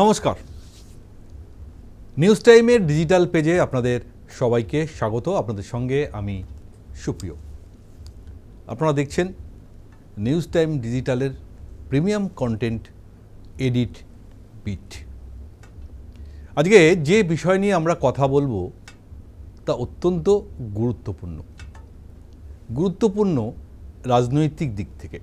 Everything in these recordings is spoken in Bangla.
নমস্কার, নিউজ টাইমের ডিজিটাল পেজে আপনাদের সবাইকে স্বাগত। আপনাদের সঙ্গে আমি সুপ্রিয়। আপনারা দেখছেন নিউজ টাইম ডিজিটালের প্রিমিয়াম কন্টেন্ট এডিট বিট। আজকে যে বিষয় নিয়ে আমরা কথা বলবো তা অত্যন্ত গুরুত্বপূর্ণ রাজনৈতিক দিক থেকে।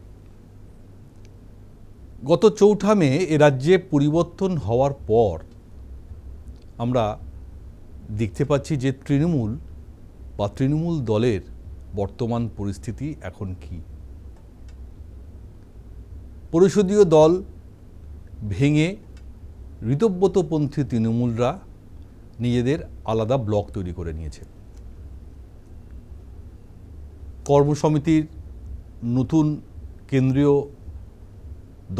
গত 4 মে এ রাজ্যে পরিবর্তন হওয়ার পর আমরা দেখতে পাচ্ছি যে তৃণমূল দলের বর্তমান পরিস্থিতি এখন কি। পরিষদীয় দল ভেঙে ঋতব্রতপন্থী তৃণমূলরা নিজেদের আলাদা ব্লক তৈরি করে নিয়েছে। কর্মসমিতির নতুন কেন্দ্রীয়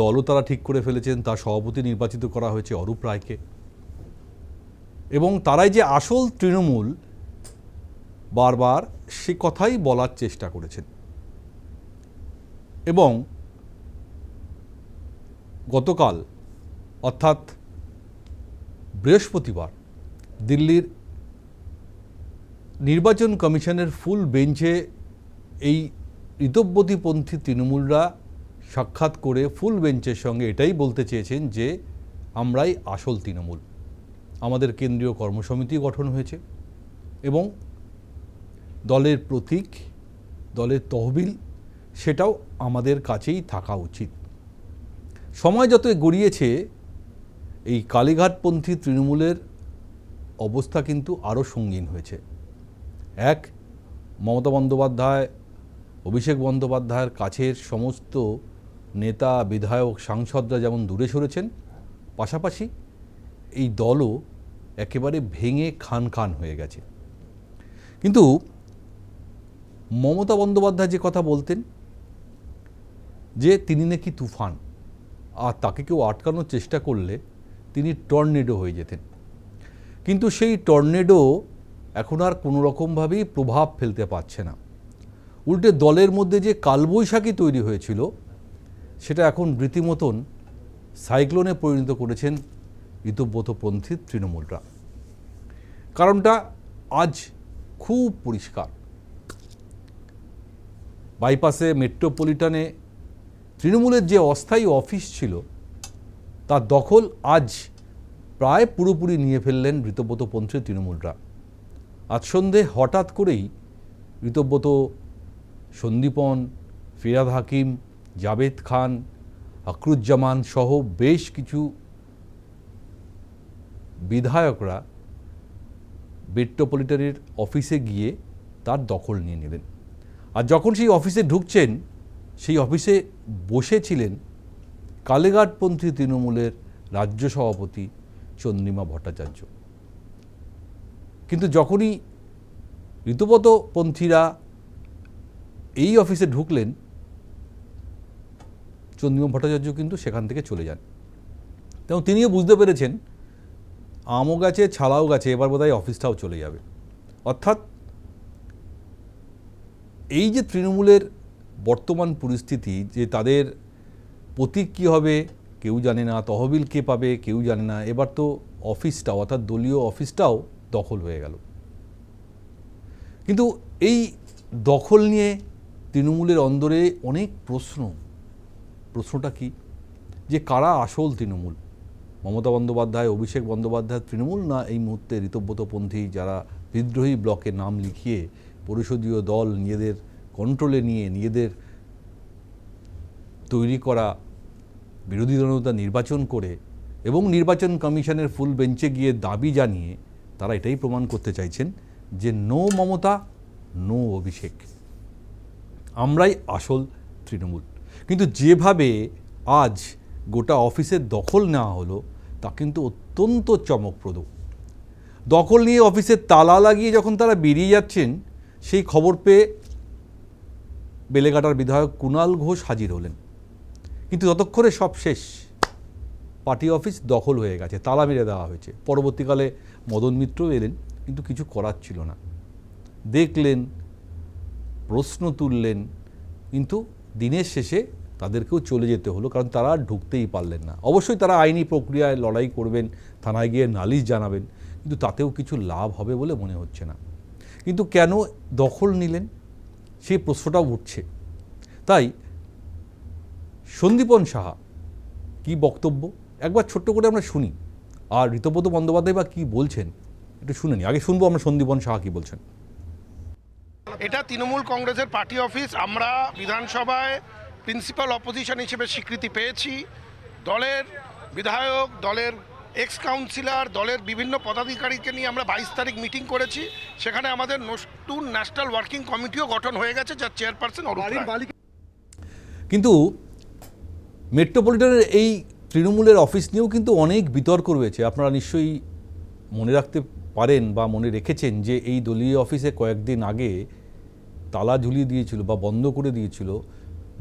দলও তারা ঠিক করে ফেলেছেন, তার সভাপতি নির্বাচিত করা হয়েছে অরূপ রায়কে। এবং তারাই যে আসল তৃণমূল বারবার সে কথাই বলার চেষ্টা করেছেন। এবং গতকাল অর্থাৎ বৃহস্পতিবার দিল্লির নির্বাচন কমিশনের ফুল বেঞ্চে এই ঋতব্রতপন্থী তৃণমূলরা সাক্ষাৎ করে ফুল বেঞ্চের সঙ্গে এটাই বলতে চেয়েছেন যে আমরাই আসল তৃণমূল। আমাদের কেন্দ্রীয় কর্মসমিতি গঠন হয়েছে এবং দলের প্রতীক, দলের তহবিল সেটাও আমাদের কাছেই থাকা উচিত। সময় যত গড়িয়েছে এই কালীঘাটপন্থী তৃণমূলের অবস্থা কিন্তু আরও সঙ্গীন হয়েছে। এক, মমতা বন্দ্যোপাধ্যায়, অভিষেক বন্দ্যোপাধ্যায়ের কাছের সমস্ত নেতা, বিধায়ক, সাংসদরা যেমন দূরে সরেছেন, পাশাপাশি এই দলও একেবারে ভেঙে খান হয়ে গেছে। কিন্তু মমতা বন্দ্যোপাধ্যায় যে কথা বলতেন যে তিনি নাকি তুফান, আর তাকে কেউ আটকানোর চেষ্টা করলে তিনি টর্নেডো হয়ে যেতেন। কিন্তু সেই টর্নেডো এখন আর কোনো রকমভাবেই প্রভাব ফেলতে পারছে না। উল্টে দলের মধ্যে যে কালবৈশাখী তৈরি হয়েছিল সেটা এখন রীতিমতন সাইক্লোনে পরিণত করেছেন ঋতব্রতপন্থী তৃণমূলরা। কারণটা আজ খুব পরিষ্কার। বাইপাসে মেট্রোপলিটনে তৃণমূলের যে অস্থায়ী অফিস ছিল তার দখল আজ প্রায় পুরোপুরি নিয়ে ফেললেন ঋতব্রতপন্থী তৃণমূলরা। আজ সন্ধে হঠাৎ করেই ঋতব্রত, সন্দীপন, ফিরহাদ হাকিম, জাভেদ খান, আকরুজ্জামান সহ বেশ কিছু বিধায়করা মেট্রোপলিটনের অফিসে গিয়ে তার দখল নিয়ে নিলেন। আর যখন সেই অফিসে ঢুকছেন, সেই অফিসে বসেছিলেন কালীঘাটপন্থী তৃণমূলের রাজ্য সভাপতি চন্দ্রিমা ভট্টাচার্য। কিন্তু যখনই ঋতব্রতপন্থীরা এই অফিসে ঢুকলেন, চন্দ্রিমা ভট্টাচার্য কিন্তু সেখান থেকে চলে যান। তেমন তিনিও বুঝতে পেরেছেন আমও গাছে ছালাও গাছে, এবার বোধহয় অফিসটাও চলে যাবে। অর্থাৎ এই যে তৃণমূলের বর্তমান পরিস্থিতি, যে তাদের প্রতীক কী হবে কেউ জানে না, তহবিল কে পাবে কেউ জানে না, এবার তো অফিসটাও অর্থাৎ দলীয় অফিসটাও দখল হয়ে গেল। কিন্তু এই দখল নিয়ে তৃণমূলের অন্দরে অনেক প্রশ্নটা কি, যে কারা আসল তৃণমূল? মমতা বন্দ্যোপাধ্যায়, অভিষেক বন্দ্যোপাধ্যায় তৃণমূল, না এই মুহূর্তে ঋতব্রতপন্থী যারা বিদ্রোহী ব্লকে নাম লিখিয়ে পরিষদীয় দল নিজেদের কন্ট্রোলে নিয়ে নিজেদের তৈরি করা বিরোধী দলনেতা নির্বাচন করে এবং নির্বাচন কমিশনের ফুল বেঞ্চে গিয়ে দাবি জানিয়ে তারা এটাই প্রমাণ করতে চাইছেন যে নো মমতা, নো অভিষেক, আমরাই আসল তৃণমূল। কিন্তু যেভাবে আজ গোটা অফিসের দখল নেওয়া হলো তা কিন্তু অত্যন্ত চমকপ্রদ। দখল নিয়ে অফিসের তালা লাগিয়ে যখন তারা বেরিয়ে যাচ্ছেন, সেই খবর পেয়ে বেলেঘাটার বিধায়ক কুণাল ঘোষ হাজির হলেন। কিন্তু ততক্ষণে সব শেষ, পার্টি অফিস দখল হয়ে গেছে, তালা মেরে দেওয়া হয়েছে। পরবর্তীকালে মদন মিত্র এলেন, কিন্তু কিছু করার ছিল না। দেখলেন, প্রশ্ন তুললেন, কিন্তু দিনের শেষে তাদেরকেও চলে যেতে হলো, কারণ তারা আর ঢুকতেই পারলেন না। অবশ্যই তারা আইনি প্রক্রিয়ায় লড়াই করবেন, থানায় গিয়ে নালিশ জানাবেন, কিন্তু তাতেও কিছু লাভ হবে বলে মনে হচ্ছে না। কিন্তু কেন দখল নিলেন সেই প্রশ্নটাও উঠছে। তাই সন্দীপন সাহা কি বক্তব্য একবার ছোট্ট করে আমরা শুনি, আর ঋতব্রত বন্দ্যোপাধ্যায় বা কী বলছেন একটু শুনে নি। আগে শুনবো আমরা সন্দীপন সাহা কী বলছেন। এটা তৃণমূল কংগ্রেসের পার্টি অফিস। আমরা বিধানসভায় প্রিন্সিপাল অপোজিশন হিসেবে স্বীকৃতি পেয়েছি। দলের বিধায়ক, দলের এক্স কাউন্সিলর, দলের বিভিন্ন পদাধিকারীকে নিয়ে আমরা 22 তারিখ মিটিং করেছি। সেখানে আমাদের নতুন ন্যাশনাল ওয়ার্কিং কমিটিও গঠন হয়ে গেছে, যার চেয়ারপারসন অরূপ রায়। কিন্তু মেট্রোপলিটনের এই তৃণমূলের অফিস নিয়েও কিন্তু অনেক বিতর্ক রয়েছে। আপনারা নিশ্চয়ই মনে রাখতে পারেন বা মনে রেখেছেন যে এই দলীয় অফিসে কয়েকদিন আগে তালা ঝুলিয়ে দিয়েছিল বা বন্ধ করে দিয়েছিল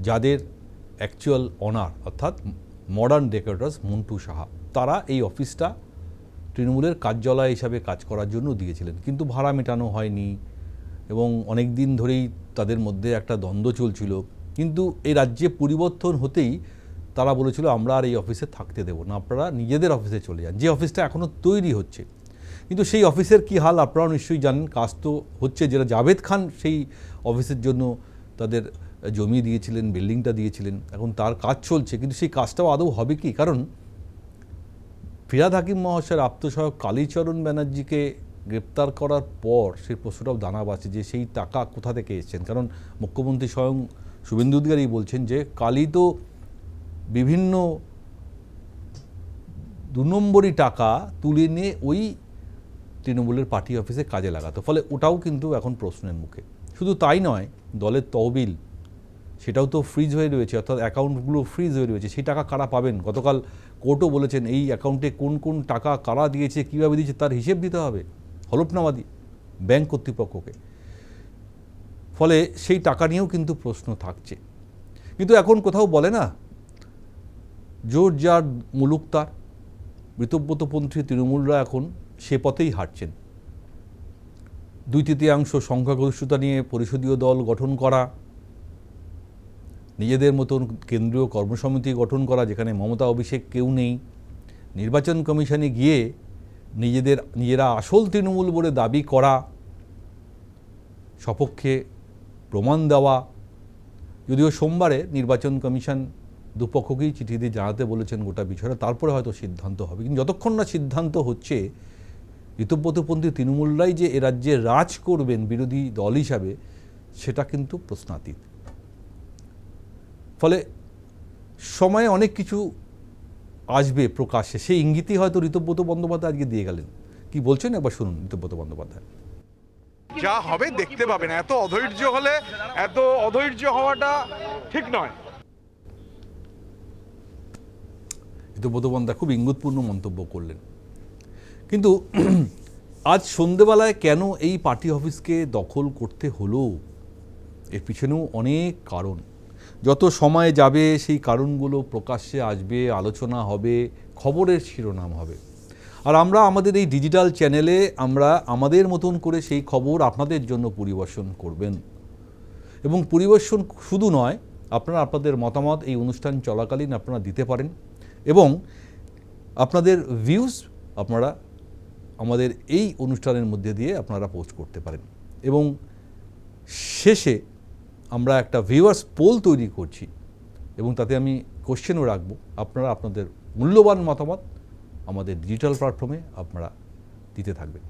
যাদের অ্যাকচুয়াল অনার অর্থাৎ মডার্ন ডেকোরেটরস মন্টু সাহা। তারা এই অফিসটা তৃণমূলের কার্যালয় হিসাবে কাজ করার জন্য দিয়েছিলেন, কিন্তু ভাড়া মেটানো হয়নি এবং অনেক দিন ধরেই তাদের মধ্যে একটা দ্বন্দ্ব চলছিল। কিন্তু এই রাজ্যে পরিবর্তন হতেই তারা বলেছিল আমরা আর এই অফিসে থাকতে দেবো না, আপনারা নিজেদের অফিসে চলে যান, যে অফিসটা এখনও তৈরি হচ্ছে। কিন্তু সেই অফিসের কি হাল আপনারাও নিশ্চয়ই জানেন। কাজ তো হচ্ছে, যেটা জাভেদ খান সেই অফিসের জন্য তাদের জমি দিয়েছিলেন, বিল্ডিংটা দিয়েছিলেন, এখন তার কাজ চলছে, কিন্তু সেই কাজটাও আদৌ হবে কি? কারণ ফিরহাদ হাকিম মহাশয়ের আপ্তসহায়ক কালীচরণ ব্যানার্জিকে গ্রেপ্তার করার পর সেই প্রশ্নটাও দানা বাঁচে যে সেই টাকা কোথা থেকে এসছেন। কারণ মুখ্যমন্ত্রী স্বয়ং শুভেন্দু অধিকারী বলছেন যে কালী তো বিভিন্ন 2 নম্বরই টাকা তুলে নিয়ে ওই তৃণমূলের পার্টি অফিসে কাজে লাগাতো, ফলে ওটাও কিন্তু এখন প্রশ্নের মুখে। শুধু তাই নয়, দলের তহবিল সেটাও তো ফ্রিজ হয়ে রয়েছে, অর্থাৎ অ্যাকাউন্টগুলো ফ্রিজ হয়ে রয়েছে। সেই টাকা কারা পাবেন? গতকাল কোর্টও বলেছেন এই অ্যাকাউন্টে কোন কোন টাকা কারা দিয়েছে, কীভাবে দিয়েছে তার হিসেব দিতে হবে হলফনামা দিয়ে ব্যাংক কর্তৃপক্ষকে। ফলে সেই টাকা নিয়েও কিন্তু প্রশ্ন থাকছে। কিন্তু এখন কোথাও বলে না, জোর যার মুলুক তার। ঋতব্রতপন্থী তৃণমূলরা এখন সে পথেই হাঁটছেন। 2/3 সংখ্যাগরিষ্ঠতা নিয়ে পরিষদীয় দল গঠন করা, নিজেদের মতন কেন্দ্রীয় কর্মসমিতি গঠন করা যেখানে মমতা অভিষেক কেউ নেই, নির্বাচন কমিশনে গিয়ে নিজেরা আসল তৃণমূল বলে দাবি করা, সপক্ষে প্রমাণ দেওয়া। যদিও সোমবারে নির্বাচন কমিশন দুপক্ষকেই চিঠি দিয়ে জানাতে বলেছেন গোটা বিষয়টা, তারপরে হয়তো সিদ্ধান্ত হবে। কিন্তু যতক্ষণ না সিদ্ধান্ত হচ্ছে, ঋতব্রতপন্থী তৃণমূলরাই যে এ রাজ্যে রাজ করবেন বিরোধী দল হিসাবে, সেটা কিন্তু প্রশ্নাতীত। ফলে সময়ে অনেক কিছু আসবে প্রকাশ্যে, সেই ইঙ্গিতই হয়তো ঋতব্রত বন্দ্যোপাধ্যায় আজকে দিয়ে গেলেন। কি বলছেন একবার শুনুন ঋতব্রত বন্দ্যোপাধ্যায়। যা হবে দেখতে পাবেন। এত অধৈর্য হলে, এত অধৈর্য হওয়াটা ঠিক নয়। ঋতব্রত বন্দ্যোপাধ্যায় খুব ইঙ্গিতপূর্ণ মন্তব্য করলেন। কিন্তু আজ সন্ধেবেলায় কেন এই পার্টি অফিসকে দখল করতে হলো, এর পিছনেও অনেক কারণ। যত সময় যাবে সেই কারণগুলো প্রকাশ্যে আসবে, আলোচনা হবে, খবরের শিরোনাম হবে। আর আমরা আমাদের এই ডিজিটাল চ্যানেলে আমরা আমাদের মতন করে সেই খবর আপনাদের জন্য পরিবেশন করবেন। এবং পরিবেশন শুধু নয়, আপনারা আপনাদের মতামত এই অনুষ্ঠান চলাকালীন আপনারা দিতে পারেন এবং আপনাদের ভিউজ আপনারা আমাদের এই অনুষ্ঠানের মধ্যে দিয়ে আপনারা পোস্ট করতে পারেন। এবং শেষে আমরা একটা ভিউয়ার্স পোল তৈরি করছি এবং তাতে আমি কোশ্চেনও রাখবো। আপনারা আপনাদের মূল্যবান মতামত আমাদের ডিজিটাল প্ল্যাটফর্মে আপনারা দিতে থাকবেন।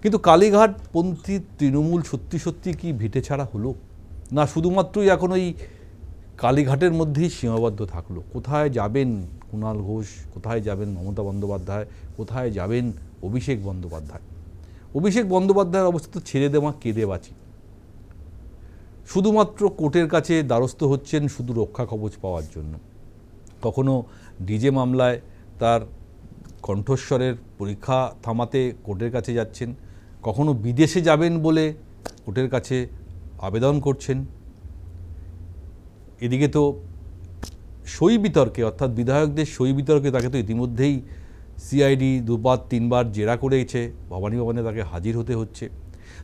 কিন্তু কালীঘাটপন্থী তৃণমূল সত্যি সত্যি কি ভিটে ছাড়া হলো, না শুধুমাত্রই এখন ওই কালীঘাটের মধ্যেই সীমাবদ্ধ থাকলো? কোথায় যাবেন কুণাল ঘোষ, কোথায় যাবেন মমতা বন্দ্যোপাধ্যায়, কোথায় যাবেন অভিষেক বন্দ্যোপাধ্যায়? অভিষেক বন্দ্যোপাধ্যায়ের অবস্থা তো ছেড়ে দেওয়া, কেঁদে বাঁচি। শুধুমাত্র কোর্টের কাছে দ্বারস্থ হচ্ছেন শুধু রক্ষা কবচ পাওয়ার জন্য। কখনো ডিজে মামলায় তার কণ্ঠস্বরের পরীক্ষা থামাতে কোর্টের কাছে যাচ্ছেন, কখনো বিদেশে যাবেন বলে কোর্টের কাছে আবেদন করছেন। এদিকে তো সই বিতর্কে, অর্থাৎ বিধায়কদের সই বিতর্কে তাকে তো ইতিমধ্যেই সিআইডি 2-3বার জেরা করেছে, ভবানী ভবনে তাকে হাজির হতে হচ্ছে।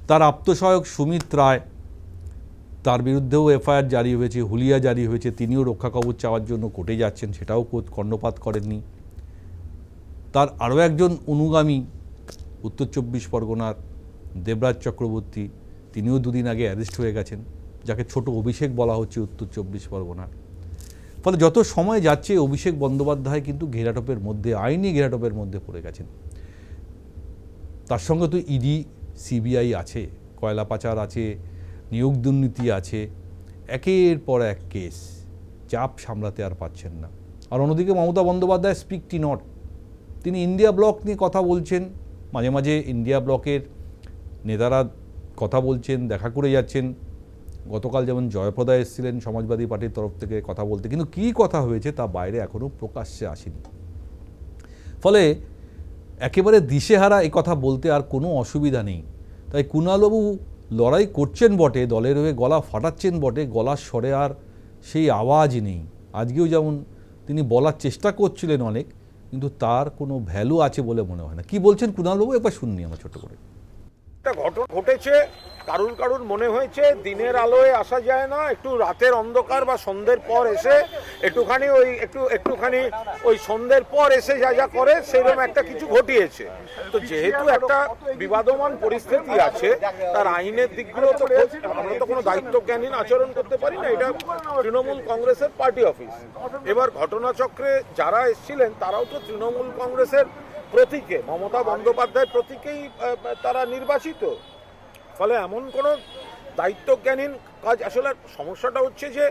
তার আপ্তসহায়ক সুমিত রায় তার বিরুদ্ধেও এফআইআর জারি হয়েছে, হুলিয়া জারি হয়েছে, তিনিও রক্ষা কবচ চাওয়ার জন্য কোর্টে যাচ্ছেন, সেটাও কর্ণপাত করেননি। তার আরও একজন অনুগামী উত্তর 24 পরগনার দেবরাজ চক্রবর্তী, তিনিও দুদিন আগে অ্যারেস্ট হয়ে গেছেন, যাকে ছোট অভিষেক বলা হচ্ছে উত্তর 24 পরগনার। ফলে যত সময় যাচ্ছে অভিষেক বন্দ্যোপাধ্যায় কিন্তু ঘেরাটোপের মধ্যে, আইনি ঘেরাটোপের মধ্যে পড়ে গেছেন। তার সঙ্গে তো ইডি সিবিআই আছে, কয়লা পাচার আছে, নিয়োগ দুর্নীতি আছে, একের পর এক কেস, চাপ সামলাতে আর পাচ্ছেন না। আর অন্যদিকে মমতা বন্দ্যোপাধ্যায় স্পিকটি নট, তিনি ইন্ডিয়া ব্লক নিয়ে কথা বলছেন, মাঝে মাঝে ইন্ডিয়া ব্লকের নেতারা কথা বলছেন, দেখা করে যাচ্ছেন। গতকাল যেমন জয়প্রদা এসেছিলেন সমাজবাদী পার্টির তরফ থেকে কথা বলতে, কিন্তু কী কথা হয়েছে তা বাইরে এখনও প্রকাশ্যে আসেনি। ফলে একেবারে দিশেহারা এই কথা বলতে আর কোনো অসুবিধা নেই। তাই কুণালবাবু লড়াই করছেন বটে, দলের হয়ে গলা ফাটাচ্ছেন বটে, গলার স্বরে আর সেই আওয়াজ নেই। আজকেও যেমন তিনি বলার চেষ্টা করছিলেন অনেক, কিন্তু তার কোনো ভ্যালু আছে বলে মনে হয় না। কি বলছেন কুণালবাবু, একবার শুননি আমরা ছোট করে। একটা ঘটনা ঘটেছে, কারুর মনে হয়েছে দিনের আলোয় আসা যায় না, একটু রাতের অন্ধকার বা সন্ধ্যের পর এসে একটুখানি ওই সন্ধ্যের পর এসে যা করে সেরকম একটা কিছু ঘটিয়েছে। তো যেহেতু একটা বিবাদমান পরিস্থিতি আছে, তার আইনের দিকগুলো তো আমরা তো কোনো দায়িত্বজ্ঞানহীন আচরণ করতে পারি না। এটা তৃণমূল কংগ্রেসের পার্টি অফিস। এবার ঘটনাচক্রে যারা এসেছিলেন তারাও তো তৃণমূল কংগ্রেসের প্রতীকে, মমতা বন্দ্যোপাধ্যায়ের প্রতীকেই তারা নির্বাচিত। ফলে এমন কোনো দায়িত্বজ্ঞানহীন কাজ, আসলে সমস্যাটা হচ্ছে যে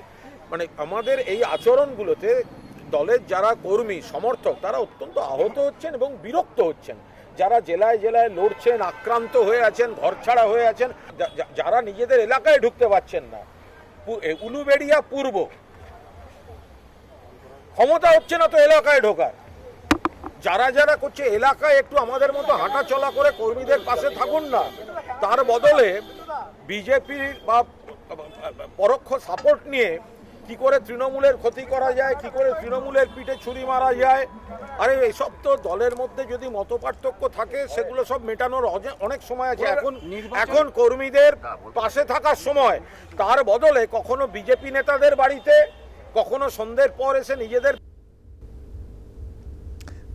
মানে আমাদের এই আচরণগুলোতে দলের যারা কর্মী সমর্থক তারা অত্যন্ত আহত হচ্ছেন এবং বিরক্ত হচ্ছেন। যারা জেলায় জেলায় লড়ছেন, আক্রান্ত হয়ে আছেন, ঘরছাড়া হয়ে আছেন, যারা নিজেদের এলাকায় ঢুকতে পারছেন না, উলুবেড়িয়া পূর্ব ক্ষমতা হচ্ছে না তো এলাকায় ঢোকার। যারা করছে এলাকায় একটু আমাদের মতো হাঁটা চলা করে কর্মীদের পাশে থাকুন না, তার বদলে বিজেপির বা পরোক্ষ সাপোর্ট নিয়ে কি করে তৃণমূলের ক্ষতি করা যায়, কি করে তৃণমূলের পিঠে ছুরি মারা যায়। আরে এইসব তো দলের মধ্যে যদি মতপার্থক্য থাকে সেগুলো সব মেটানোর অনেক সময় আছে। এখন কর্মীদের পাশে থাকার সময়, তার বদলে কখনো বিজেপি নেতাদের বাড়িতে, কখনো সন্ধ্যের পর এসে নিজেদের।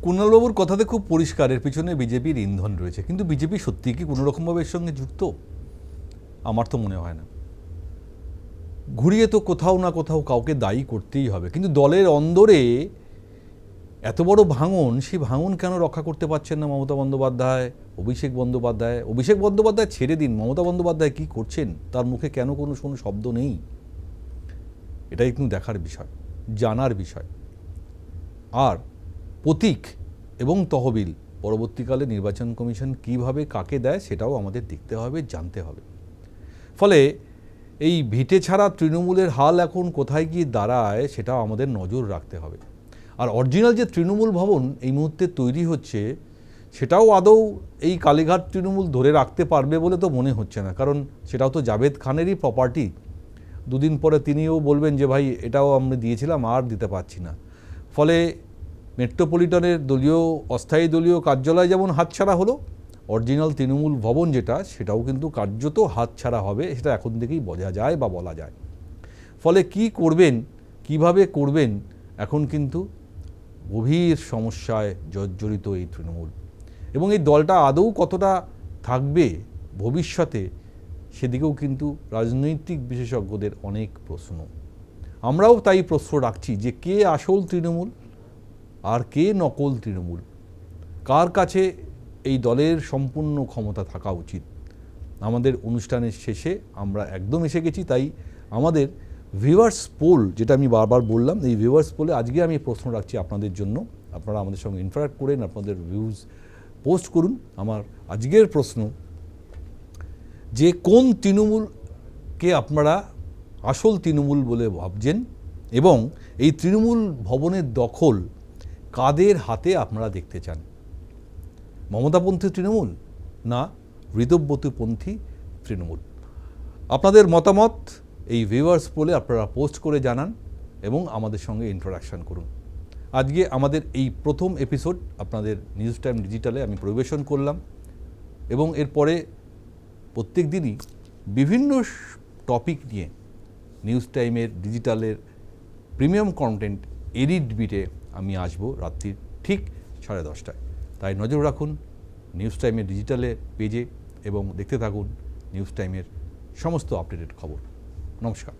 কুণালবাবুর কথাতে খুব পরিষ্কার, এর পিছনে বিজেপির ইন্ধন রয়েছে। কিন্তু বিজেপি সত্যি কি কোনো রকমভাবে এর সঙ্গে যুক্ত? আমার তো মনে হয় না। ঘুরিয়ে তো কোথাও না কোথাও কাউকে দায়ী করতেই হবে, কিন্তু দলের অন্দরে এত বড় ভাঙন, সেই ভাঙন কেন রক্ষা করতে পারছেন না মমতা বন্দ্যোপাধ্যায়, অভিষেক বন্দ্যোপাধ্যায়? অভিষেক বন্দ্যোপাধ্যায় ছেড়ে দিন, মমতা বন্দ্যোপাধ্যায় কী করছেন তার মুখে কেন কোনো শব্দ নেই? এটাই কিন্তু দেখার বিষয়, জানার বিষয়। আর প্রতীক এবং তহবিল পরবর্তীকালে নির্বাচন কমিশন কিভাবে কাকে দেয় সেটাও আমাদের দেখতে হবে, জানতে হবে। ফলে এই ভিটে ছাড়া তৃণমূলের হাল এখন কোথায় গিয়ে দাঁড়ায় সেটাও আমাদের নজর রাখতে হবে। আর অরিজিনাল যে তৃণমূল ভবন এই মুহূর্তে তৈরি হচ্ছে, সেটাও আদৌ এই কালীঘাট তৃণমূল ধরে রাখতে পারবে বলে তো মনে হচ্ছে না, কারণ সেটাও তো জাভেদ খানেরই প্রপার্টি। দুদিন পরে তিনিও বলবেন যে ভাই এটাও আমরা দিয়েছিলাম, আর দিতে পারছি না। ফলে মেট্রোপলিটনের দলীয় অস্থায়ী দলীয় কার্যালয় যেমন হাতছাড়া হলো, অরিজিনাল তৃণমূল ভবন যেটা, সেটাও কিন্তু কার্যত হাতছাড়া হবে, সেটা এখন থেকেই বোঝা যায় বা বলা যায়। ফলে কি করবেন, কিভাবে করবেন, এখন কিন্তু গভীর সমস্যায় জর্জরিত এই তৃণমূল। এবং এই দলটা আদৌ কতটা থাকবে ভবিষ্যতে, সেদিকেও কিন্তু রাজনৈতিক বিশেষজ্ঞদের অনেক প্রশ্ন। আমরাও তাই প্রশ্ন রাখছি যে কে আসল তৃণমূল আর কে নকল তৃণমূল, কার কাছে এই দলের সম্পূর্ণ ক্ষমতা থাকা উচিত। আমাদের অনুষ্ঠানের শেষে আমরা একদম এসে গেছি, তাই আমাদের ভিউয়ার্স পোল, যেটা আমি বারবার বললাম, এই ভিউয়ার্স পোলে আজকে আমি প্রশ্ন রাখছি আপনাদের জন্য। আপনারা আমাদের সঙ্গে ইন্টারাক্ট করেন, আপনাদের ভিউজ পোস্ট করুন। আমার আজকের প্রশ্ন, যে কোন তৃণমূলকে আপনারা আসল তৃণমূল বলে ভাবছেন, এবং এই তৃণমূল ভবনের দখল কাদের হাতে আপনারা দেখতে চান? মমতাপন্থী তৃণমূল না ঋতব্রতপন্থী তৃণমূল? আপনাদের মতামত এই ভিউয়ার্স পোলে আপনারা পোস্ট করে জানান এবং আমাদের সঙ্গে ইন্টারাকশান করুন। আজকে আমাদের এই প্রথম এপিসোড আপনাদের নিউজ টাইম ডিজিটালে আমি পরিবেশন করলাম, এবং এরপরে প্রত্যেক দিনই বিভিন্ন টপিক নিয়ে নিউজ টাইমের ডিজিটালের প্রিমিয়াম কন্টেন্ট এডিট বিটে আমি আসবো রাত্রির ঠিক 10:30টায়। তাই নজর রাখুন নিউজ টাইমের ডিজিটালের পেজে এবং দেখতে থাকুন নিউজ টাইমের সমস্ত আপডেটেড খবর। নমস্কার।